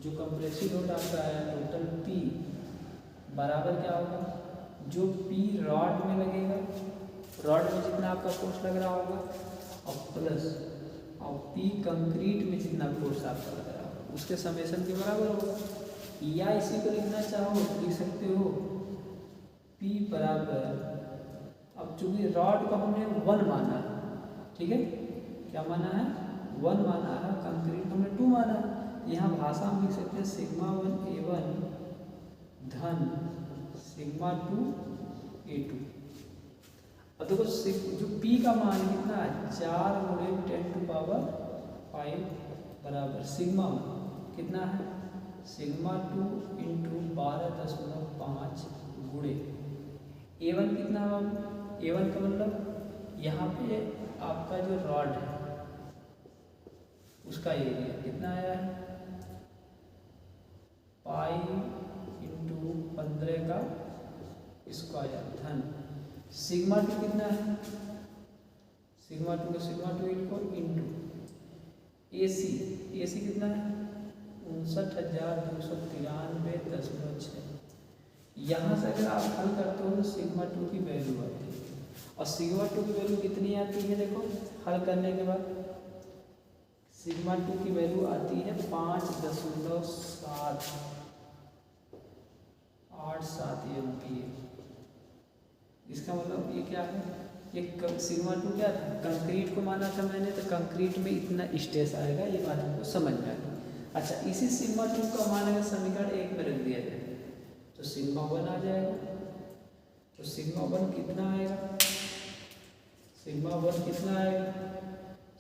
A: जो कंप्रेसिव लोड आपका आया टोटल P बराबर क्या होगा, जो P रॉड में लगेगा, रॉड में जितना आपका फोर्स लग रहा होगा और प्लस और P कंक्रीट में जितना फोर्स आपका लग रहा होगा उसके समेशन के बराबर होगा। या इसी को लिखना चाहो लिख सकते हो P बराबर, अब चूंकि रॉड को हमने 1 माना, ठीक है, क्या माना है 1 माना है, कंक्रीट हमने 2 माना है। यहाँ भाषा में लिख सकते हैं सिग्मा 1 A1 धन सिग्मा 2 A2। अब देखो जो P का मान कितना है 4 गुणे 10 टू पावर 5 बराबर सिग्मा कितना है सिग्मा 2 इंटू 12.5 गुणे A1 कितना हुआ, A1 का मतलब यहाँ पे आपका जो रॉड है उसका एरिया कितना आया है पाई इंटू 15 का स्क्वायर धन सिग्मा 2 कितना है, सिग्मा 2 का सिग्मा 2 इंटू AC कितना है 59,293.6। यहाँ से अगर आप हल करते हो तो सिग्मा 2 की वैल्यू आती है, और सिग्मा 2 की वैल्यू कितनी आती है, देखो हल करने के बाद सिग्मा 2 की वैल्यू आती है 5.787 MPa। इसका मतलब ये क्या है, ये सिग्मा 2 क्या था, कंक्रीट को माना था मैंने, तो कंक्रीट में इतना स्ट्रेस आएगा, ये बात आपको समझ में आ गई। अच्छा इसी सिग्मा 2 का मान अगर समीकरण 1 में रख दिया जाए तो सिग्मा 1 आ जाएगा। तो सिग्मा 1 कितना आएगा, सिग्मा 1 कितना आएगा,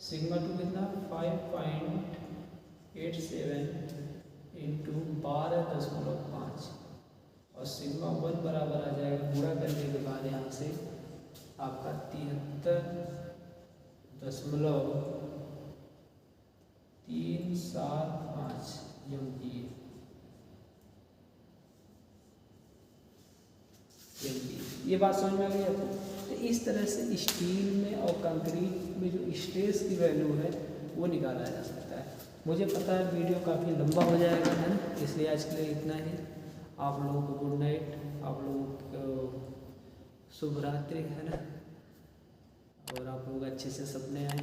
A: सिग्मा 2 कितना 5.87 इंटू 12.5 और सिग्मा 1 बराबर आ जाएगा, पूरा करने के बाद यहाँ से आपका 73.375 MPa। ये बात समझ में आ गई आपको? तो इस तरह से स्टील में और कंक्रीट में जो स्ट्रेस की वैल्यू है वो निकाला जा सकता है। मुझे पता है वीडियो काफ़ी लंबा हो जाएगा, है ना, इसलिए आज के लिए इतना ही। आप लोगों को गुड नाइट, आप लोगों को शुभ रात्रि, है ना, और आप लोग अच्छे से सपने आए।